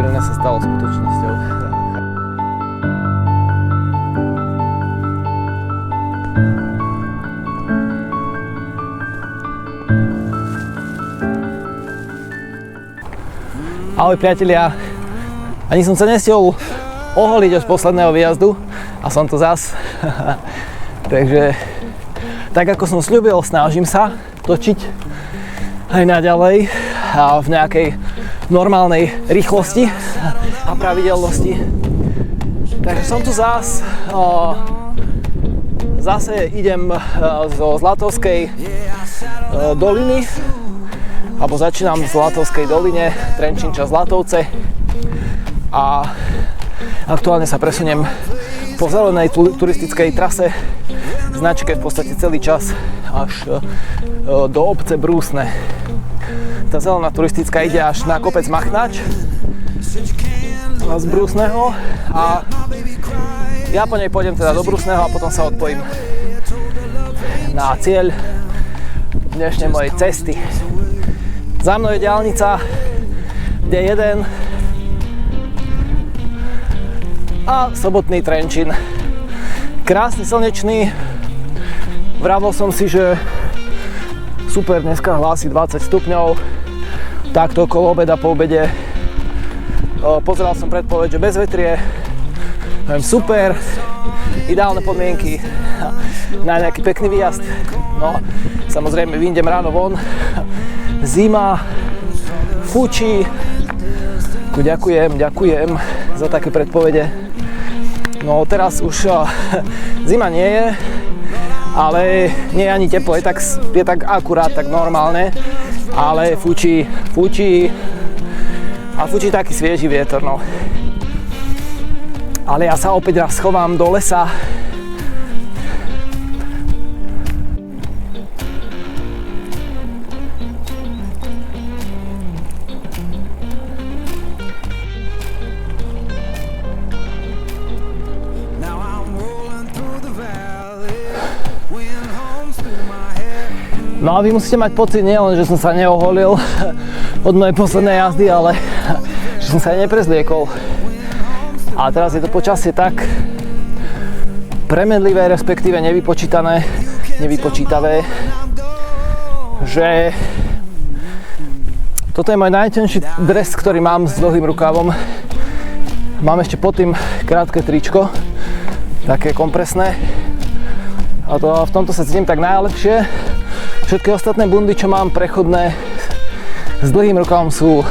Červené sa stalo skutočnosťou. Ahoj priatelia, ani som sa nestihol oholiť od posledného výjazdu a som tu zas. Takže tak ako som sľúbil, snažím sa točiť aj naďalej a v nejakej normálnej rýchlosti a pravidelnosti. Takže som tu zas. Zase idem zo Zlatovskej doliny, alebo začínam v Zlatovskej doline, Trenčín časť Zlatovce, a aktuálne sa presuniem po zelenej turistickej trase, značke v podstate celý čas až do obce Brúsne. Tá zelená turistická ide až na kopec Machnač z Brúsneho a ja po nej pôjdem teda do Brúsneho a potom sa odpojím na cieľ dnešnej mojej cesty. Za mnou je diaľnica D1 a sobotný Trenčín. Krásny, slnečný. Vravel som si, že super, dneska hlási 20 stupňov. Takto okolo obeda, po obede. Pozeral som predpoveď, že bez vetrie. Super, ideálne podmienky na nejaký pekný výjazd. No, samozrejme, vyjdem ráno von. Zima, fučí. Ďakujem za také predpovede. No teraz už zima nie je, ale nie je ani teplo, je tak akurát, tak normálne, ale fučí a fučí taký svieži vietor, no. Ale ja sa opäť raz schovám do lesa. No a vy musíte mať pocit nielen, že som sa neoholil od mojej poslednej jazdy, ale že som sa aj neprezliekol. A teraz je to počasie tak premedlivé, respektíve nevypočítavé, že toto je môj najtenší dres, ktorý mám s dlhým rukávom. Mám ešte pod tým krátke tričko, také kompresné. A to v tomto sa cítim tak najlepšie. Všetky ostatné bundy, čo mám prechodné s dlhým rukavom, sú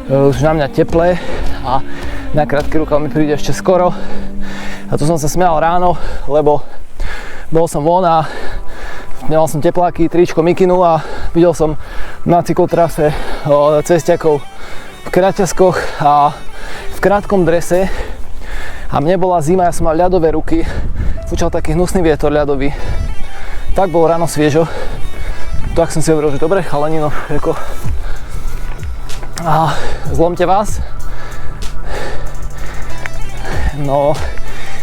už na mňa teplé a na krátky rukav mi príde ešte skoro. A tu som sa smial ráno, lebo bol som von a nemal som tepláky, tričko, mikinu a videl som na cyklotrase cestiakov v kraťaskoch a v krátkom drese. A mne bola zima, ja som mal ľadové ruky, fúčal taký hnusný vietor ľadový. Tak bolo ráno sviežo, tak som si hovoril, že dobre, chalanino, ako a zlomte vás. No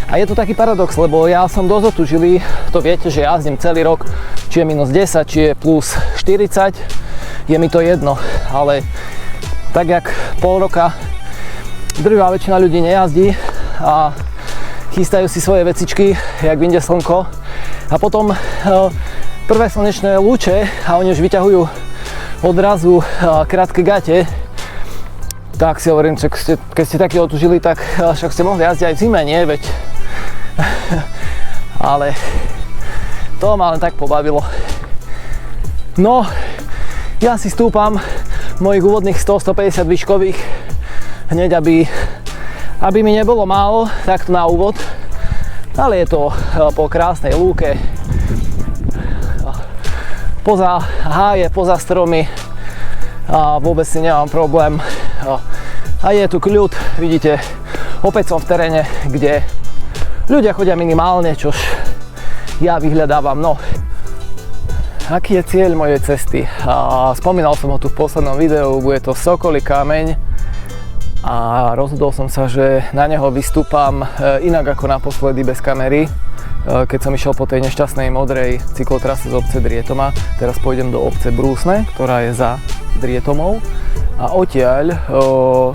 a je to taký paradox, lebo ja som dosť otužilý, to viete, že jazdím celý rok, či je minus 10, či je plus 40, je mi to jedno, ale tak jak pol roka drvivá väčšina ľudí nejazdí a chystajú si svoje vecičky, jak vyjde slnko. A potom prvé slnečné lúče a oni už vyťahujú odrazu krátke gate. Tak si hovorím, že keď ste takí otužili, tak však ste mohli jazdiť aj v zime, nie? Veď. Ale to ma len tak pobavilo. No, ja si stúpam mojich úvodných 100-150 výškových hneď, aby mi nebolo málo, takto na úvod. Ale je to po krásnej lúke, poza háje, poza stromy a vôbec si nemám problém. A je tu kľud, vidíte, opäť som v teréne, kde ľudia chodia minimálne, čož ja vyhľadávam. No, aký je cieľ mojej cesty? Spomínal som ho tu v poslednom videu, bude to Sokolí kameň. A rozhodol som sa, že na neho vystúpam inak ako naposledy bez kamery, keď som išiel po tej nešťastnej modrej cyklotrase z obce Drietoma. Teraz pôjdem do obce Brúsne, ktorá je za Drietomov a odtiaľ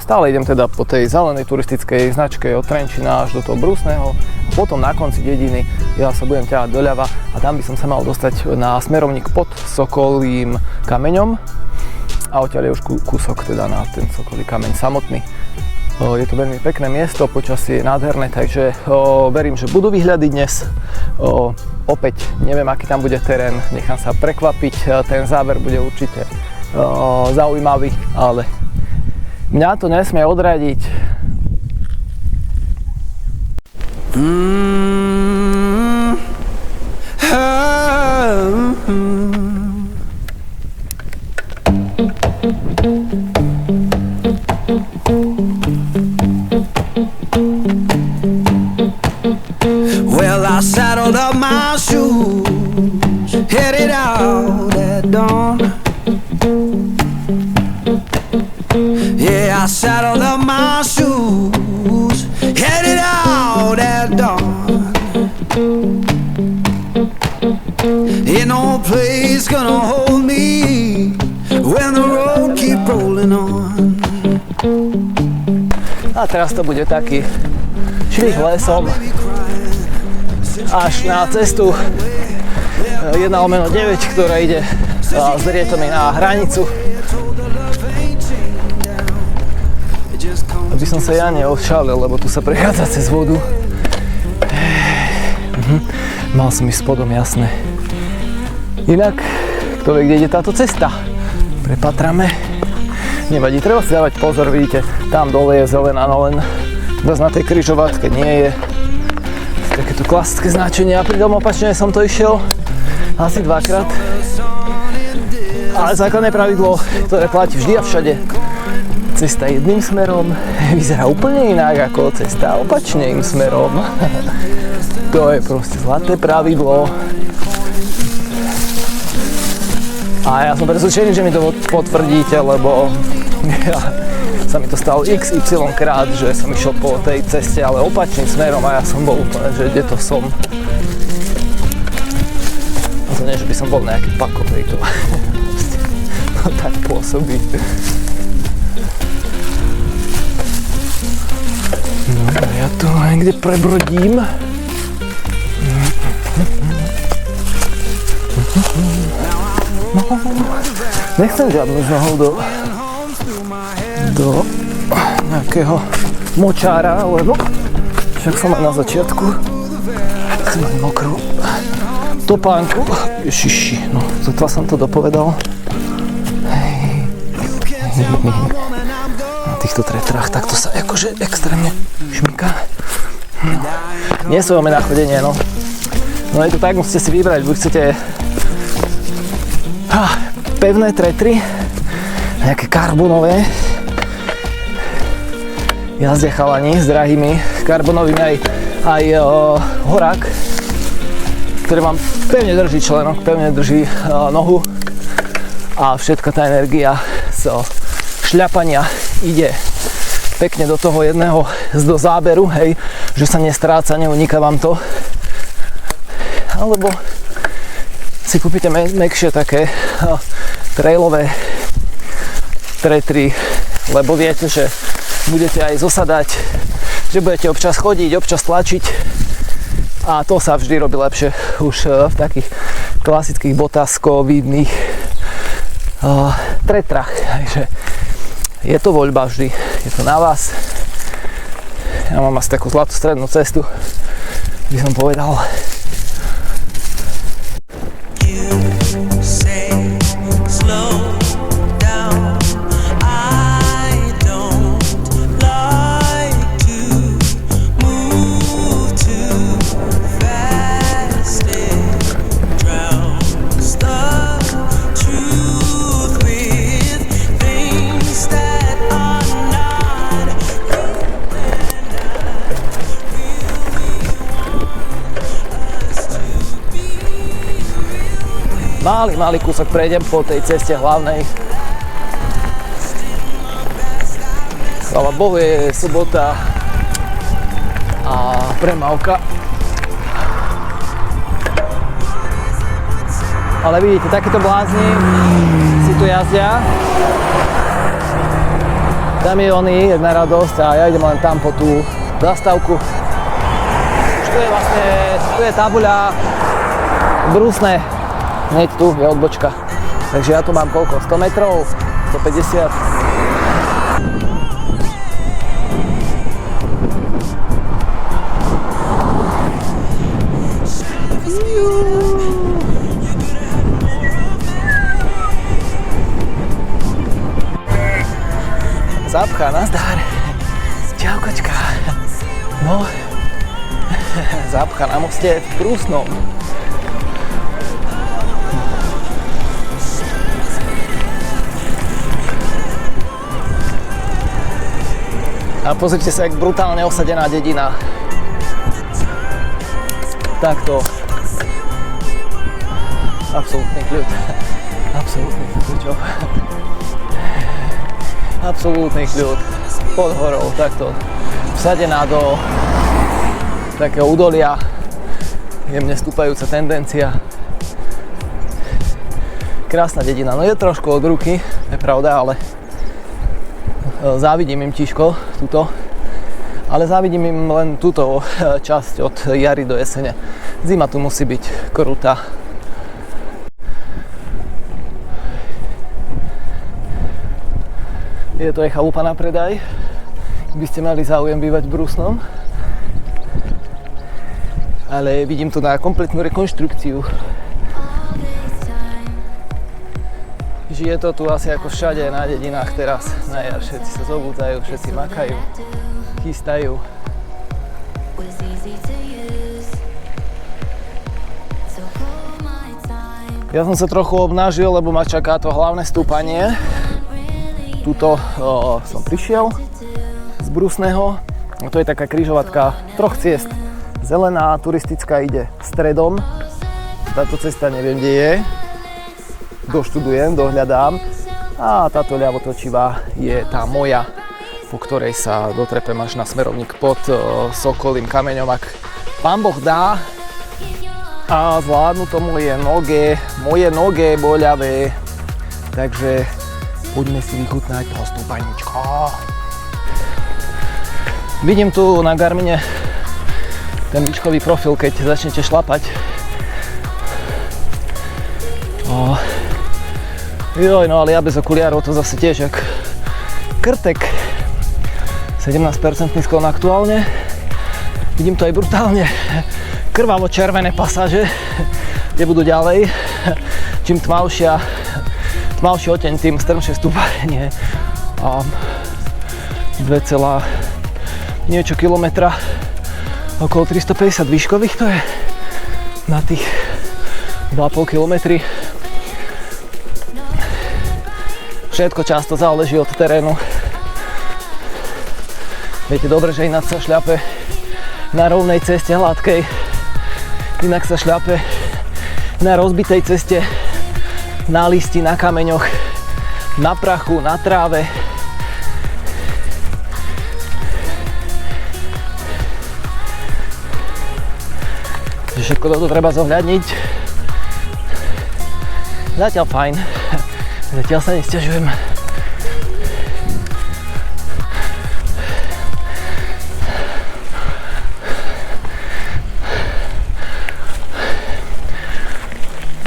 stále idem teda po tej zelenej turistickej značke od Trenčína až do toho Brusného a potom na konci dediny ja sa budem ťahať doľava a tam by som sa mal dostať na smerovník pod Sokolím kameňom a odtiaľ je už kúsok teda na ten Sokolí kameň samotný. Je to veľmi pekné miesto, počasie je nádherné, takže verím, že budú výhľady dnes. Opäť neviem, aký tam bude terén, nechám sa prekvapiť, ten záver bude určite zaujímavý, ale mňa to nesmie odradiť. Well, I saddled up my shoes, headed out at dawn. Yeah, I saddled up my shoes, headed out at dawn. Ain't no place gonna hold me when the road keep rolling on. A teraz to bude taký švih lesom až na cestu 1/9, ktorá ide z Drietomi na hranicu. Aby som sa ja neodšalil, lebo tu sa prechádza cez vodu. Mal som ísť spodom, jasné. Inak, kto vie, kde ide táto cesta? Prepatrame. Nevadí, treba si dávať pozor, vidíte, tam dole je zelená, no len zase na tej križovatke nie je. Takéto klasické značenie a pridom opačne som to išiel asi 2-krát. Ale základné pravidlo, ktoré platí vždy a všade. Cesta jedným smerom vyzerá úplne inak ako cesta opačným smerom. To je proste zlaté pravidlo. A ja som presvedčený, že mi to potvrdíte, lebo sa mi to stalo XY krát, že som išiel po tej ceste, ale opačným smerom a ja som bol úplne, že kde to som. A to nie, že by som bol nejaký pakovej, to tak pôsobí. No, ja tu niekde prebrodím. Nechcem žiadnu z nohou do nejakého močára, lebo však som aj na začiatku. Chcem mať mokrú topánku. Ježiši, no zotva som to dopovedal. Na týchto tretrách takto sa akože extrémne šmyká. No. Nie sú na chodenie, no. No je to tak, musíte si vybrať, buď chcete pevné tretry, nejaké karbonové. Jazdia chalani s drahými karbonovými aj horák, ktorý vám pevne drží členok, pevne drží nohu a všetka tá energia z šľapania ide pekne do toho jedného do záberu, hej, že sa nestráca, neuniká vám to. Alebo si kúpite mäkšie také trailové tretry, lebo viete, že budete aj zosadať, že budete občas chodiť, občas tlačiť a to sa vždy robí lepšie už v takých klasických botaskovidných tretrách. Takže je to voľba vždy, je to na vás. Ja mám asi takú zlatú strednú cestu, by som povedal. Malý kúsok prejdem po tej ceste hlavnej. Chvála Bohu, je sobota a premávka. Ale vidíte, takíto blázni si tu tu jazdia. Kamióny, jak na radosť, a ja idem len tam po tú zastávku. Už tu je vlastne, tu je tabuľa Brusné. Hneď tu je odbočka. Takže ja tu mám koľko? 100 metrov? 150? Zapcha, nazdar. Čau, kočka. No, Zapcha na moste v Brusnom. A pozrite sa, jak brutálne osadená dedina. Takto. Absolútny kľud. Absolútny kľud. Absolútny kľud. Pod horou, takto. Vsadená do takého údolia. Jemne stúpajúca tendencia. Krásna dedina. No je trošku od ruky, je pravda, ale závidím im tížko túto. Ale závidím im len túto časť od jary do jesene. Zima tu musí byť krutá. Je to aj chalupa na predaj. By ste mali záujem bývať v Brusnom. Ale vidím tu na kompletnú rekonštrukciu. Žije to tu asi ako všade na dedinách teraz. Na jar všetci sa zobúdzajú, všetci makajú, chystajú. Ja som sa trochu obnážil, lebo ma čaká to hlavné stúpanie. Tuto som prišiel z Brusného. To je taká križovatka troch ciest. Zelená, turistická ide stredom. Táto cesta neviem, kde je. Doštudujem, dohľadám. A táto ľavotočivá je tá moja, po ktorej sa dotrepem až na smerovník pod Sokolím kameňom. Ak Pán Boh dá a zvládnu to moje noge boľavé. Takže poďme si vychutnať toho stúpanička. Vidím tu na Garmine ten výškový profil, keď začnete šlapať. Joj, no ale ja bez okuliarov to zase tiež jak krtek. 17% sklon aktuálne. Vidím to aj brutálne krvavo červené pasáže, kde budú ďalej. Čím tmavší oteň, tým strmšie stúpanie. A 2, niečo kilometra, okolo 350 výškových to je na tých 2,5 kilometry. Všetko často záleží od terénu. Viete dobre, že inak sa šľape na rovnej ceste hladkej, inak sa šľape na rozbitej ceste, na listi, na kameňoch, na prachu, na tráve. Všetko toto treba zohľadniť. Zatiaľ fajn. Zatiaľ sa nesťažujem.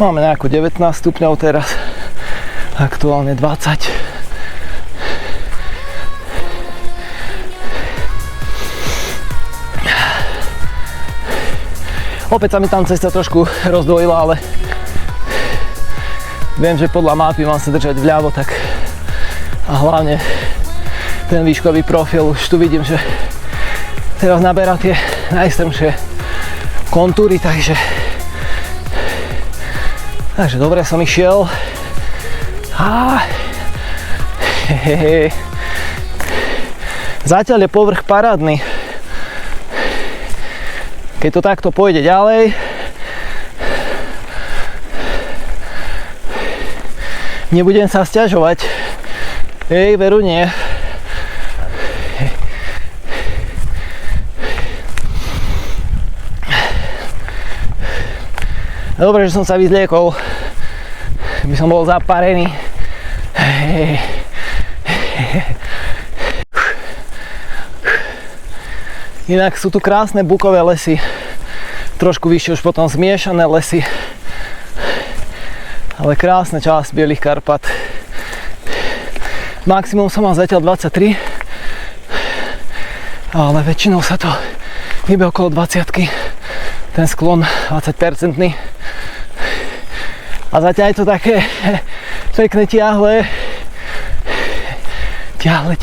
Máme nejako 19 stupňov teraz. Aktuálne 20. Opäť sa mi tam cesta trošku rozdvojila, ale viem, že podľa mapy mám sa držať vľavo, tak a hlavne ten výškový profil, už tu vidím, že teraz naberá tie najstrmšie kontúry, takže dobre som išiel. Zatiaľ je povrch parádny. Keď to takto pôjde ďalej, nebudem sa sťažovať. Veru nie. Dobre, že som sa vyzliekol. By som bol zaparený Inak sú tu krásne bukové lesy. Trošku vyššie už potom zmiešané lesy. Ale krásna časť Bielých Karpat. Maximum som mal zatiaľ 23. Ale väčšinou sa to hýbe okolo 20-ky. Ten sklon 20%. A zatiaľ je to také pekné tiahle. Tiahle.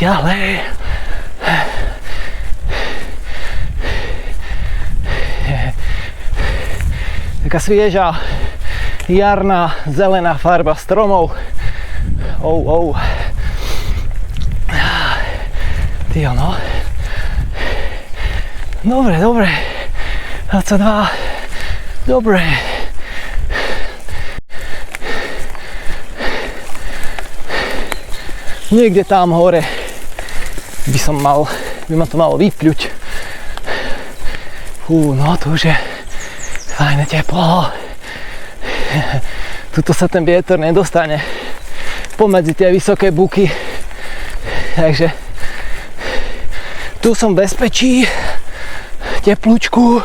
Taká svieža, jarná, zelená farba stromov. Tyjo, no. Dobre. 22. Dobre. Niekde tam hore by ma to malo vypľuť. No to už je fajné teplo. Tuto sa ten vietor nedostane pomedzi tie vysoké buky. Takže tu som v bezpečí, teplúčku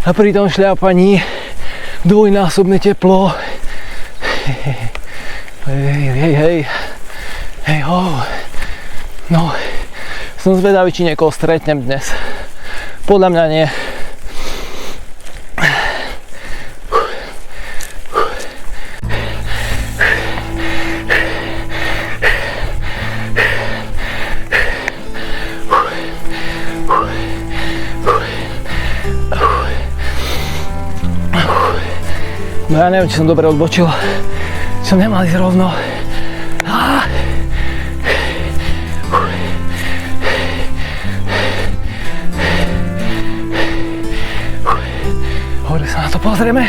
a pri tom šľapaní dvojnásobné teplo. Hej, no, som zvedavý, či niekoho stretnem dnes. Podľa mňa nie. No ja neviem, či som dobre odbočil. Som nemal ísť rovno. Hore sa na to pozrieme.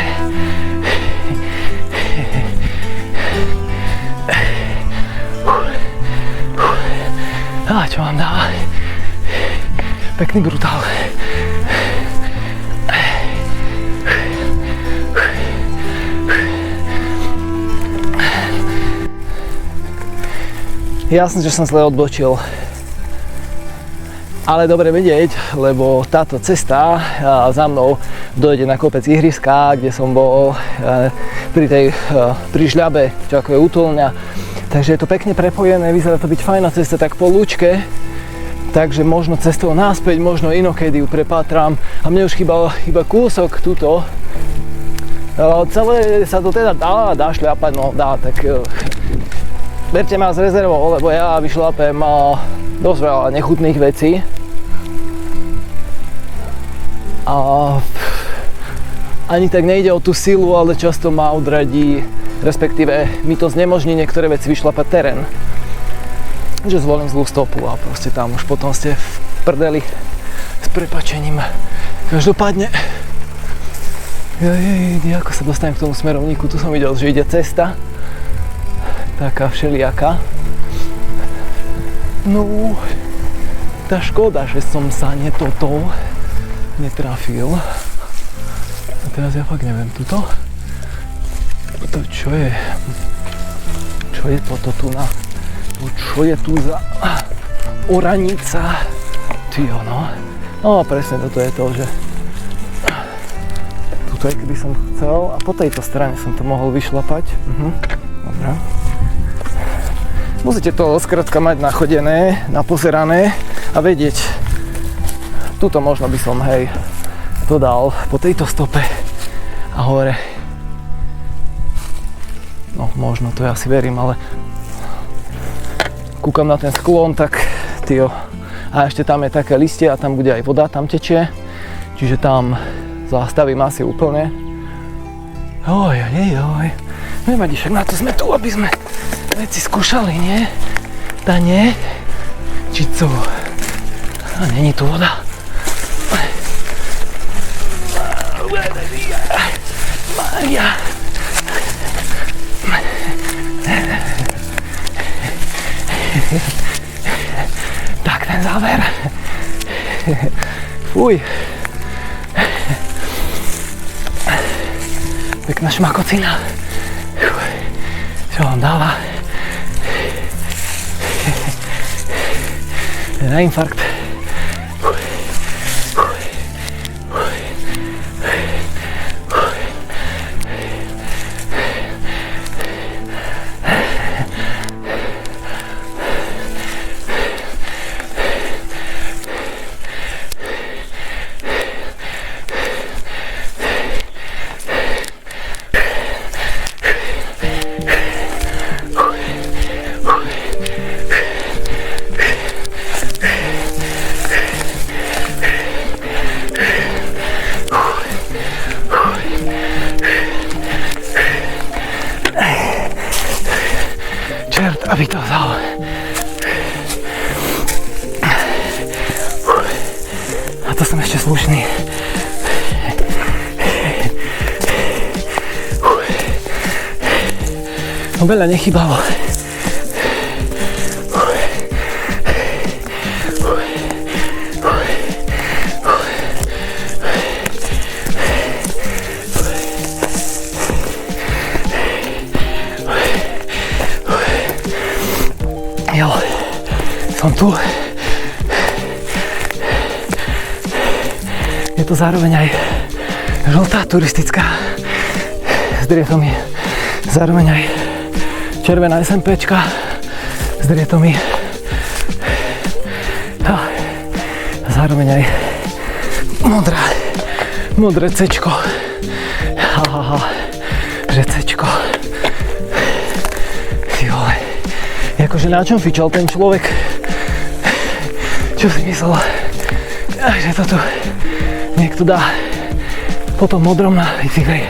Čo vám dáva? Pekný brutál. Jasne, že som zle odbočil. Ale dobre vedieť, lebo táto cesta za mnou dojde na kopec ihriska, kde som bol pri žľabe, čo ako je útulňa. Takže je to pekne prepojené, vyzerá to byť fajná cesta tak po lúčke. Takže možno cestou naspäť, možno inokedy ju prepátram. A mne už chýbal iba kúsok tuto. Celé sa to teda dá šľapať, no dá, tak berte ma s rezervou, lebo ja vyšľapem dosť veľa nechutných vecí. A ani tak nejde o tú silu, ale často ma odradí, respektíve mi to znemožní niektoré veci vyšľapať terén. Že zvolím zlú stopu a proste tam už potom ste v prdeli s prepáčením. Každopádne, ako sa dostanem k tomu smerovníku, tu som videl, že ide cesta. Taká všelijaká. No, tá škoda, že som sa netrafil. A teraz ja fakt neviem, tuto? To čo je? Čo je toto tu na? Čo je tu za oranica? Tyjo, no. No, presne toto je to, že tuto je, keby som chcel, a po tejto strane som to mohol vyšlapať. Dobre. Musíte to skrátka mať nachodené, napozerané a vedieť. Tuto možno by som, to dal po tejto stope a hore. No možno, to ja si verím, ale kúkam na ten sklon, tak tyjo. A ešte tam je také listie a tam bude aj voda, tam tečie. Čiže tam zastavím asi úplne. Nevadí, však na to sme tu, aby sme veci skúšali, nie? Tá nie? Či co? A není tu voda. Maria. Tak ten záver. Fuj. Pekná šmakocina. Čo vám dáva? je na infarkt. Čert, aby to vzal. A to som ešte slušný. No veľa nechybalo. Jo, som tu. Je to zároveň aj žltá turistická s drietami. Zároveň aj červená SMPčka s drietami. A zároveň aj modré Cčko. Že Cčko. Ty vole. Akože na čom fičal ten človek? Čo si myslel? Že to tu niekto dá po tom modrom na bicykli.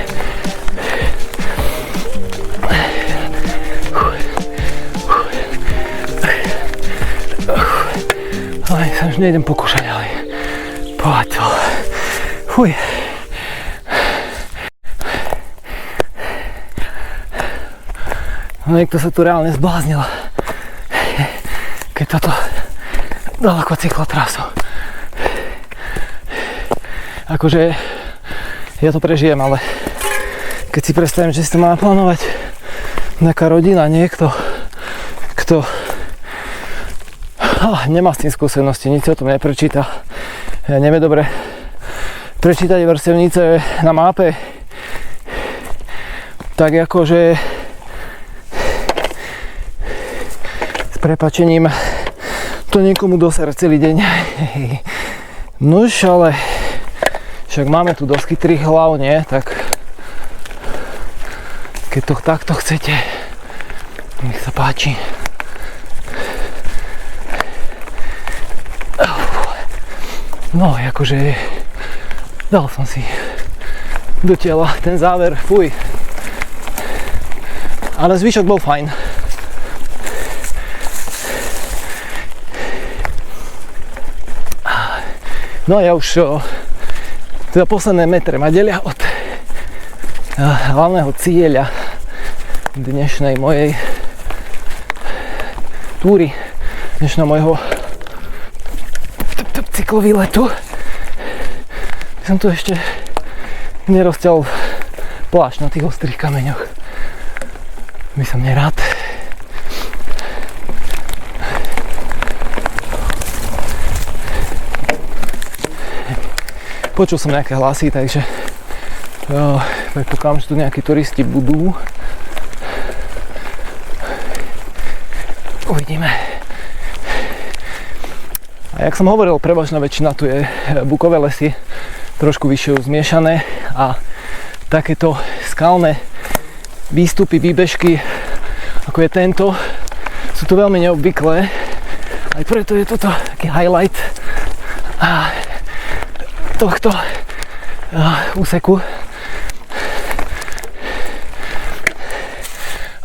Ale sa už nejdem pokúšať, ale poď to. Fuj. No niekto sa tu reálne zbláznil, keď toto dal ako cyklotrasu. Akože ja to prežijem, ale keď si predstavím, že si to má naplánovať nejaká rodina, niekto, kto nemá s tým skúsenosti, nič si o tom neprečíta, nevie dobre prečítať vrstevnice na mape, tak akože s prepáčením to niekomu dosere celý deň. Nuž, ale však máme tu dosky 3 hlav, nie? Tak keď to takto chcete, nech sa páči. No, akože dal som si do tela ten záver, fuj. Ale zvyšok bol fajn. No ja už teda posledné metre ma delia od hlavného cieľa dnešnej mojej túry, dnešného mojho cyklovýletu. Som tu ešte nerozťal plášť na tých ostrých kameňoch. By som nerád. Počul som nejaké hlasy, takže predpokladám, že tu nejakí turisti budú. Uvidíme. A jak som hovoril, prevažná väčšina tu je bukové lesy, trošku vyššie zmiešané a takéto skalné výstupy, výbežky, ako je tento, sú tu veľmi neobvyklé. Aj preto je toto taký highlight tohto úseku.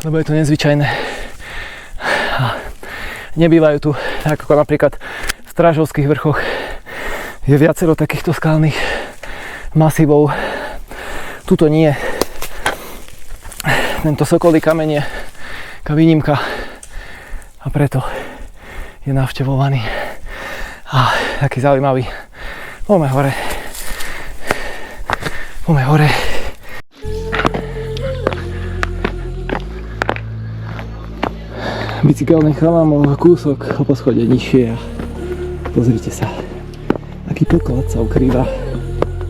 Lebo je to nezvyčajné. Nebývajú tu, tak ako napríklad v Strážovských vrchoch, je viacero takýchto skalných masívov. Tuto nie. Tento Sokolí kameň je taká výnimka a preto je navštevovaný a taký zaujímavý. Poďme hore. Poďme hore. Bicykel nechávam o kúsok o poschodie nižšie. Pozrite sa, aký poklad sa ukrýva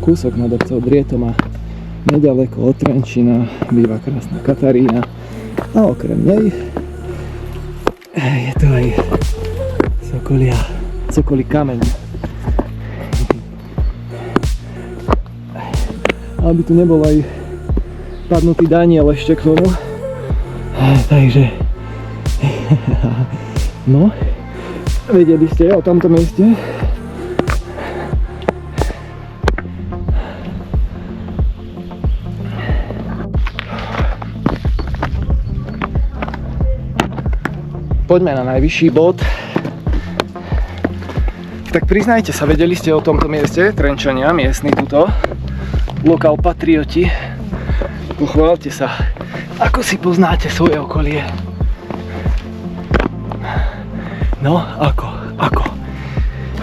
kúsok nad obcov Drietom a nedaleko od Trenčína býva krásna Katarína a okrem nej je to aj Sokolí kameň. Aby tu nebol aj padnutý Daniel ešte k tomu. Takže no, vedeli ste o tomto mieste? Poďme na najvyšší bod. Tak priznajte sa, vedeli ste o tomto mieste, Trenčania, miestni tuto, lokál patrioti. Pochváľte sa, ako si poznáte svoje okolie. No, ako?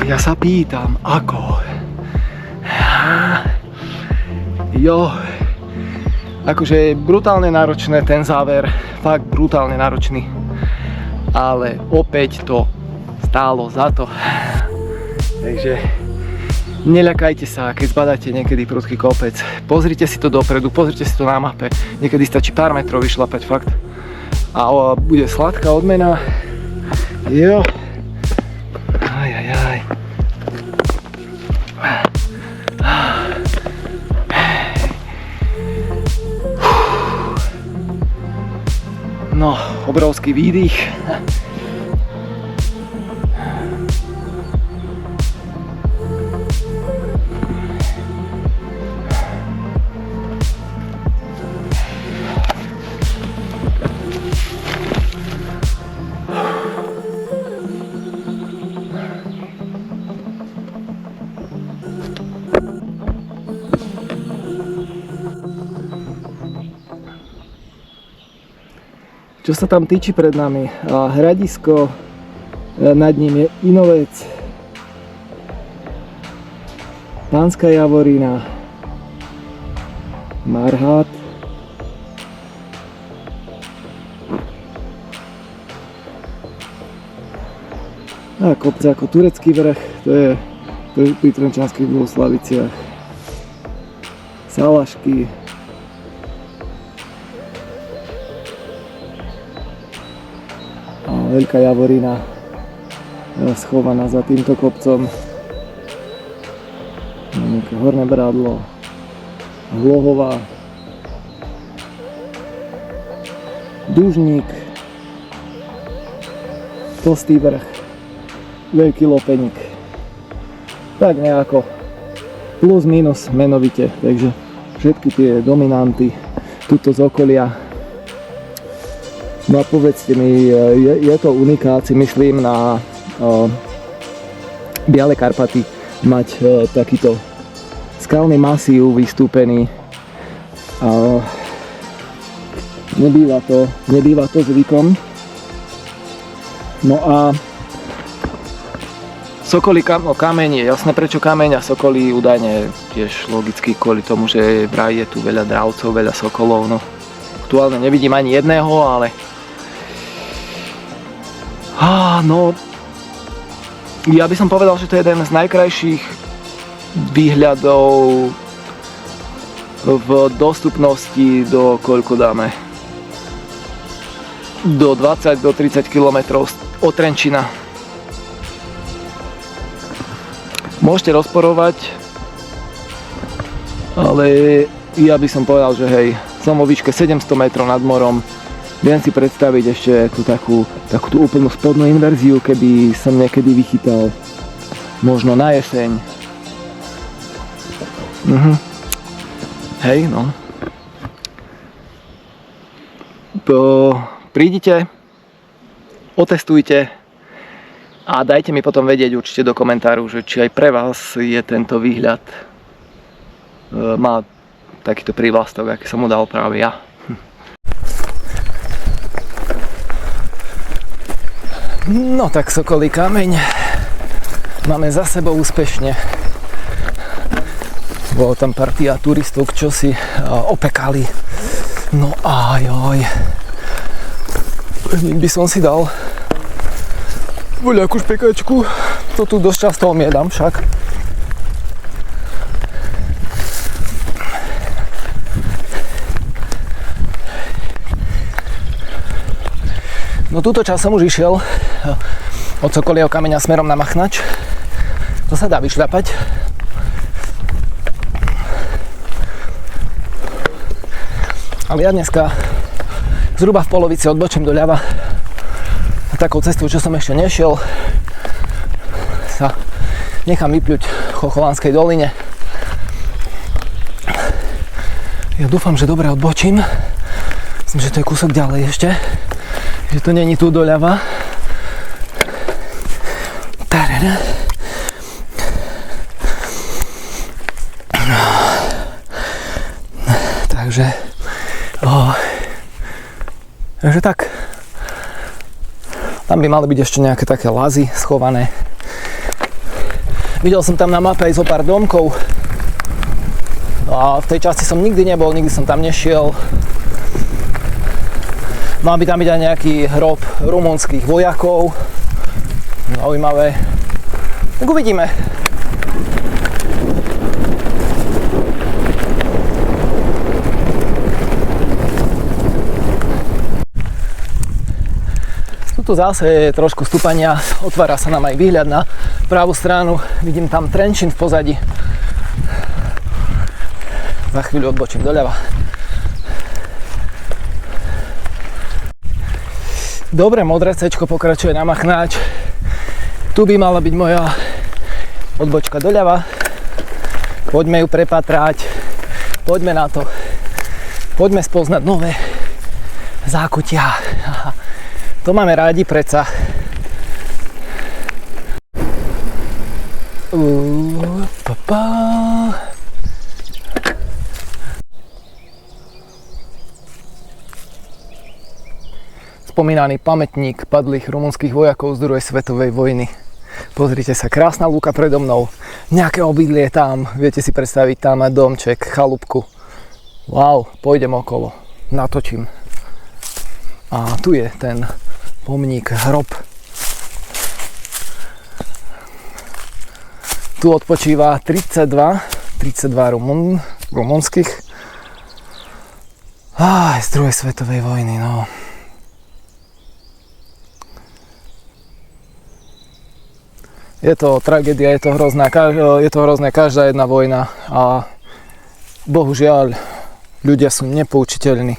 Ja sa pýtam, ako? Jo, akože brutálne náročné ten záver, fakt brutálne náročný. Ale opäť to stálo za to. Takže neľakajte sa, keď zbadáte niekedy prudký kopec. Pozrite si to dopredu, pozrite si to na mape. Niekedy stačí pár metrov vyšlapať, fakt. A bude sladká odmena. Jo. Ajajaj. No, obrovský výdych. Čo sa tam týči pred nami? Hradisko, nad ním je Inovec, Pánska Javorina, Marhát, a kopce ako Turecký vrch, to je pri Trenčanských Dôslaviciach, Salašky, Veľká Javorina schovaná za týmto kopcom, Horné Brádlo, Hlohová, Dužník, Tlstý vrch, Veľký Lopeník. Tak nejako plus minus menovite, takže všetky tie dominanty tuto z okolia. No a povedzte mi, je to unikát, si myslím, na Biele Karpaty mať takýto skalný masív vystúpený. Nebýva to zvykom. No a Sokolí kameň, je jasné prečo kameň, a Sokolí údajne tiež logicky kvôli tomu, že vraj je tu veľa dravcov, veľa sokolov. No, aktuálne nevidím ani jedného, ale no, ja by som povedal, že to je jeden z najkrajších výhľadov v dostupnosti do koľko dáme? Do 20 do 30 km od Trenčína. Môžete rozporovať, ale ja by som povedal, že hej, som vo výške 700 metrov nad morom. Viem si predstaviť ešte tú takú tú úplnú spodnú inverziu, keby som niekedy vychytal. Možno na jeseň. Hej, no. Prídite, otestujte a dajte mi potom vedieť určite do komentáru, že či aj pre vás je tento výhľad má takýto prívlastok, aký som mu dal práve ja. No tak Sokolí kameň máme za sebou úspešne. Bolo tam partia turistov, čo si opekali. No ajoj. Hneď by som si dal voľakú špekačku. To tu dosť často omiedam však. No túto časť som už išiel od Sokolieho kameňa smerom na Machnač. To sa dá vyšľapať. Ale ja dneska zhruba v polovici odbočím doľava. A takou cestou, čo som ešte nešiel, sa nechám vypľuť v Chocholánskej doline. Ja dúfam, že dobre odbočím. Myslím, že to je kúsok ďalej ešte. Že to není tu doľava. Takže tak. Tam by mali byť ešte nejaké také lazy schované. Videl som tam na mape aj zo pár domkov. A v tej časti som nikdy nebol, nikdy som tam nešiel. Mal by tam byť aj nejaký hrob rumunských vojakov. Zaujímavé. Tak uvidíme. Tu zase je trošku stúpania. Otvára sa nám aj výhľad na pravú stranu. Vidím tam Trenčín v pozadí. Za chvíľu odbočím doľava. Dobre, modré C-čko pokračuje na Machnáč. Tu by mala byť moja odbočka doľava. Poďme ju prepatrať. Poďme na to. Poďme spoznať nové zákutia. To máme rádi predsa. Spomínaný pamätník padlých rumunských vojakov z druhej svetovej vojny. Pozrite sa, krásna lúka predo mnou. Nejaké obydlie tam, viete si predstaviť, tam aj domček, chalúbku. Wow, pôjdem okolo, natočím. A tu je ten pomník, hrob. Tu odpočíva 32 rumunských. Z druhej svetovej vojny, no. Je to tragédia, je to hrozné každá jedna vojna a bohužiaľ ľudia sú nepoučiteľní.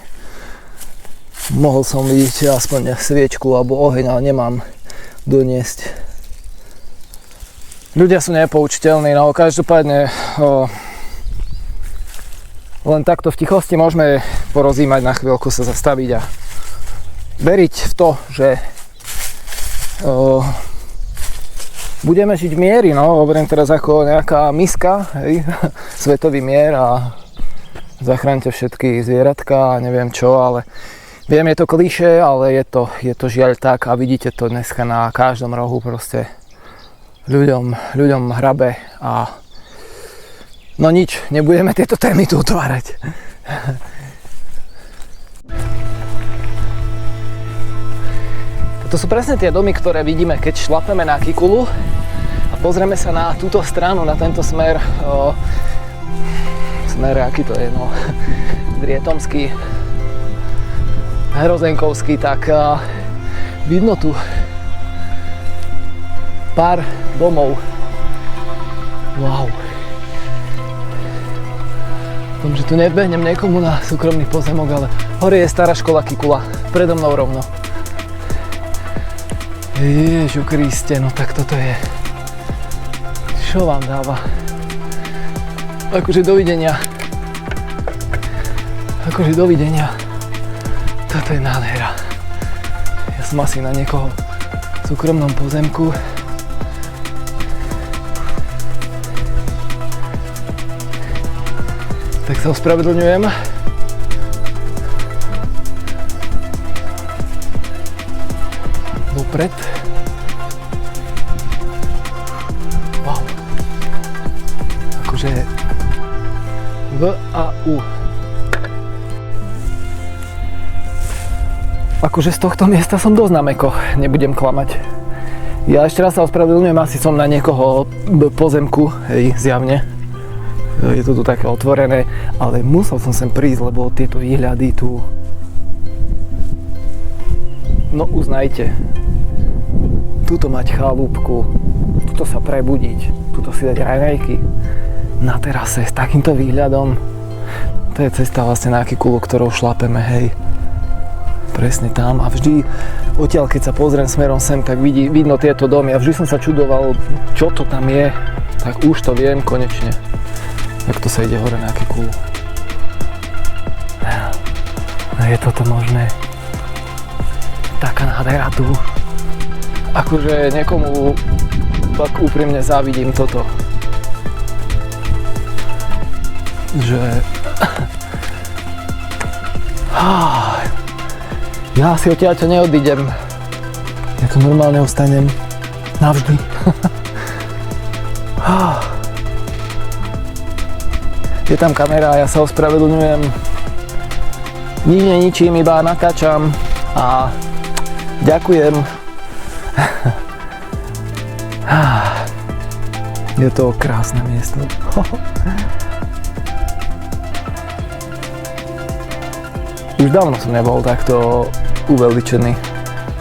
Mohol som vidieť aspoň sviečku alebo oheň, ale nemám doniesť. Ľudia sú nepoučiteľní, no každopádne len takto v tichosti môžeme porozímať, na chvíľku sa zastaviť a veriť v to, že budeme žiť v mieri, no, hovorím teraz ako nejaká miska, hej, svetový mier a zachránite všetky zvieratka a neviem čo, ale viem, je to klišé, ale je to žiaľ tak a vidíte to dneska na každom rohu proste ľuďom hrabe a no nič, nebudeme tieto témy tu otvárať. To sú presne tie domy, ktoré vidíme, keď šlapeme na Kikulu a pozrieme sa na túto stranu, na tento smer, aký to je, no, Drietomský, Hrozenkovský, tak vidno tu pár domov. Wow. Tom, že tu nebehnem niekomu na súkromný pozemok, ale hore je stará škola Kikula, predo mnou rovno. Ježiu Kriste, no tak toto je. Čo vám dáva? Akože dovidenia. Toto je nádhera. Ja som asi na niekoho súkromnom pozemku. Tak sa ospravedlňujem. Vopred. Wow. Akože V a U. Akože z tohto miesta som dosť nameko, nebudem klamať. Ja ešte raz sa ospravedlňujem, asi som na niekoho pozemku, hej, zjavne. Je to tu také otvorené, ale musel som sem prísť, lebo tieto výhľady tu... No uznajte, tuto mať chalúbku, tuto sa prebudiť, tuto si dať raňajky na terase s takýmto výhľadom. To je cesta vlastne na Akikulu, ktorou šlapeme, hej. Presne tam a vždy odtiaľ, keď sa pozriem smerom sem, tak vidno tieto domy a vždy som sa čudoval, čo to tam je, tak už to viem konečne, jak to sa ide hore na Akikulu. Je toto možné? Taká nádhera tu. Akože niekomu tak úprimne závidím toto. Že... Ja si odtiaľto neodídem. Ja tu normálne ostanem navždy. Je tam kamera a ja sa ospravedlňujem. Nič neničím, iba natáčam a ďakujem. Je to krásne miesto. Už dávno som nebol takto uveličený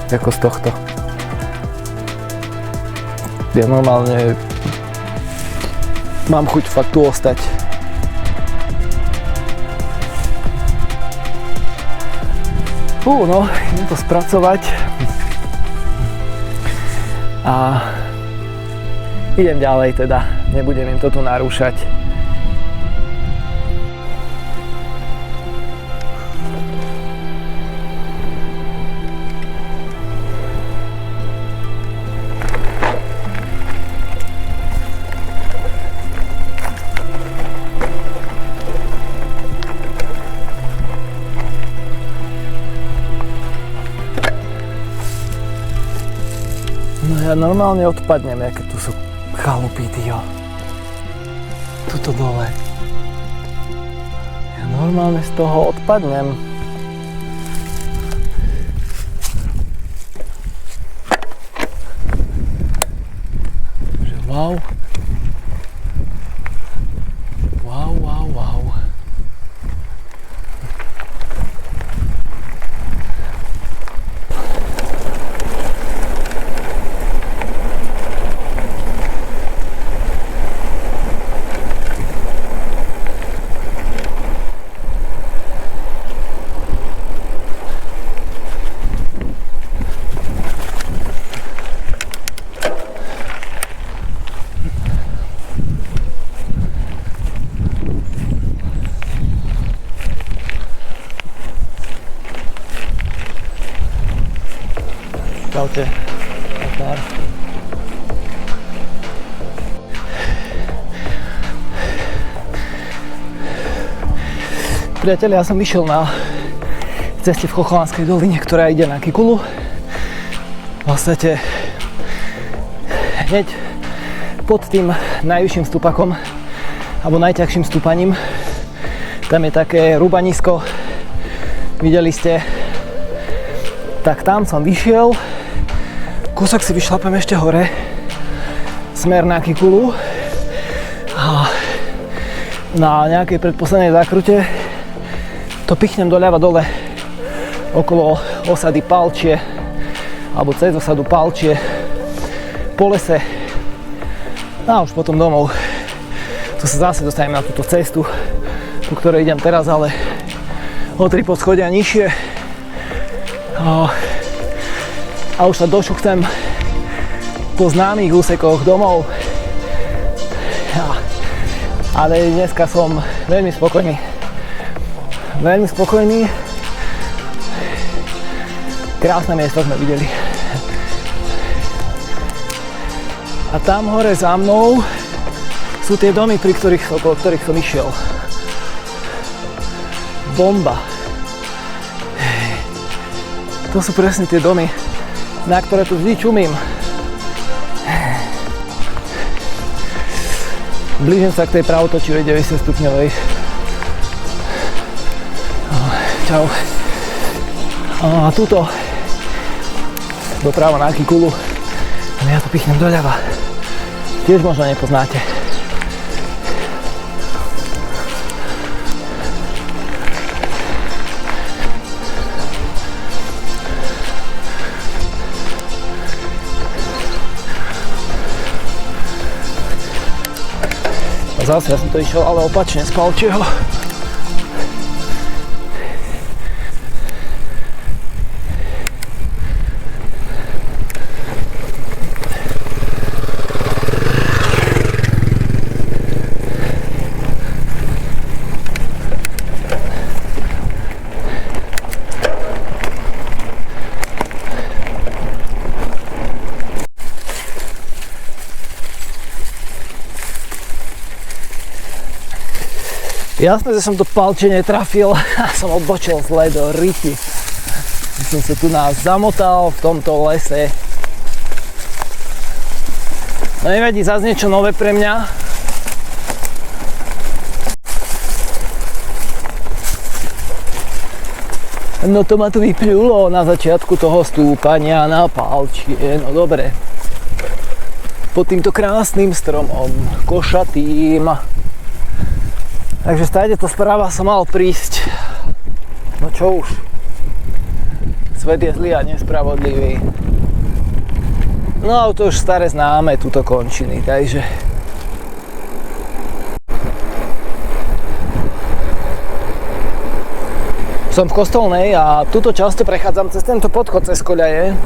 ako z tohto. Ja normálne mám chuť fakt tu ostať. No, idem to spracovať. A idem ďalej teda, nebudem im to tu narúšať. No ja normálne odpadnem, aké tu sú chalupy, tyjo. Tuto dole. Ja normálne z toho odpadnem. Že wow. Wow, wow, wow. Čaute. Priatelia, ja som išiel na ceste v Chocholánskej doline, ktorá ide na Akikulu. V podstate hneď pod tým najvyšším stupakom alebo najťažším stupaním tam je také rúbanisko. Videli ste? Tak tam som vyšiel. Kúsok si vyšlapem ešte hore, smer na Akikulu a na nejakej predposlednej zákrute to pichnem doľava dole okolo osady Palčie alebo cez osadu Palčie po lese a už potom domov. Tu sa zase dostanem na túto cestu, po ktorej idem teraz, ale o 3 poschodia nižšie. A už sa došuchcem po známych úsekoch domov. Ale dneska som veľmi spokojný. Veľmi spokojný. Krásne miesto sme videli. A tam hore za mnou sú tie domy, okolo ktorých som išiel. Bomba. To sú presne tie domy, na ktoré tu vždy čumím. Blížim sa k tej pravotočivej 90 stupňovej. Čau. A tuto doprava na Akikulu Ja to pichnem doľava. Tiež možno nepoznáte. A zase ja som to išiel ale opačne z Palčieho. Jasné, že som to Palče netrafil a som odbočil zle do ryti. Som sa tu nás zamotal v tomto lese. No nevadí, zase niečo nové pre mňa. No to ma tu vypľulo na začiatku toho stúpania na Palčie, no dobre. Pod týmto krásnym stromom, košatým. Takže stáde to správa som mal prísť. No čo už. Svet je zlý a nespravodlivý. No a to už staré známe, túto končiny, takže... Som v Kostolnej a tuto často prechádzam cez tento podchod cez koľaje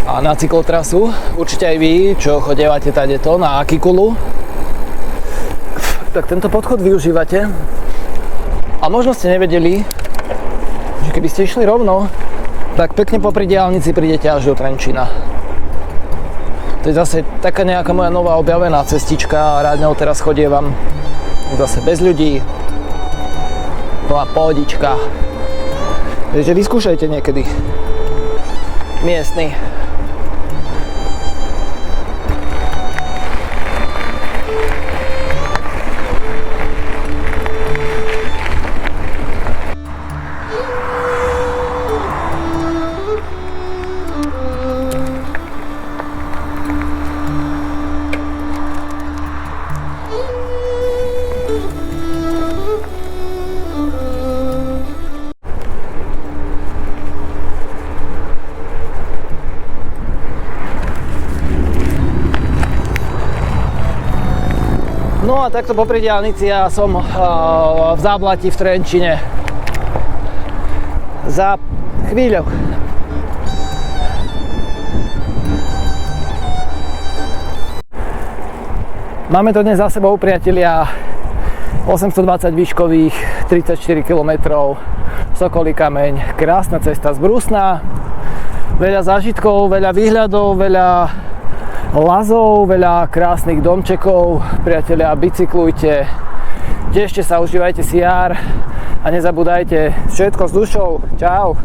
a na cyklotrasu. Určite aj vy, čo chodievate tadeto na Akikulu, tak tento podchod využívate a možno ste nevedeli, že keby ste išli rovno, tak pekne popri diaľnici prídete až do Trenčína. To je zase taká nejaká moja nová objavená cestička a rád ňou teraz chodievam zase bez ľudí. No a pohodička. Takže vyskúšajte niekedy miestny. No a takto popri diaľnici ja som v Záblati v Trenčine. Za chvíľu. Máme to dnes za sebou, priatelia. 820 výškových, 34 km, Sokolí kameň, krásna cesta z Brusna. Veľa zážitkov, veľa výhľadov, veľa lazov, veľa krásnych domčekov. Priatelia, bicyklujte, tešte sa, užívajte si jar a nezabúdajte, všetko s dušou. Čau.